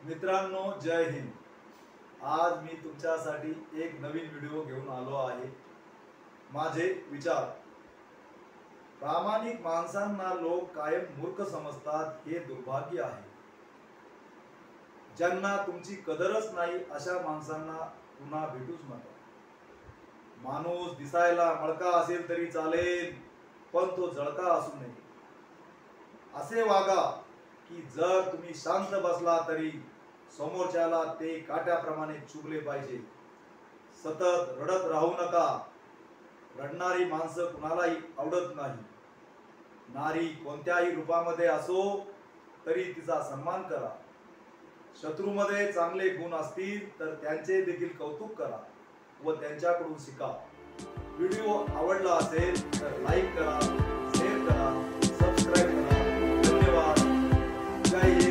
मित्रांनो, जय हिंद। आज मी तुमच्यासाठी एक नवीन व्हिडिओ घेऊन आलो आहे। माझे विचार। प्रामाणिक माणसांना लोक कायम मूर्ख समजतात, हे दुर्भाग्य आहे। ज्यांना तुमची कदरच नाही अशा माणसांना पुन्हा भेटूच नका। माणूस दिसायला मळका असेल तरी चालेल, पण तो जळका असू नये। असे वागा की जर तुम्ही शांत बसला तरी समोरच्याला ते काट्याप्रमाणे चुभले पाहिजे। सतत रडत राहू नका। रडणारी माणसं कुणालाही आवडत नाही। नारी कोणत्याही रूपामध्ये असो तरी तिचा सन्मान करा। शत्रूमध्ये चांगले गुण असतील तर त्यांचे देखील कौतुक करा व त्यांच्याकडून शिका। व्हिडिओ आवडला असेल तर लाईक करा, शेअर करा, सबस्क्राईब करा। धन्यवाद। जय हिंद।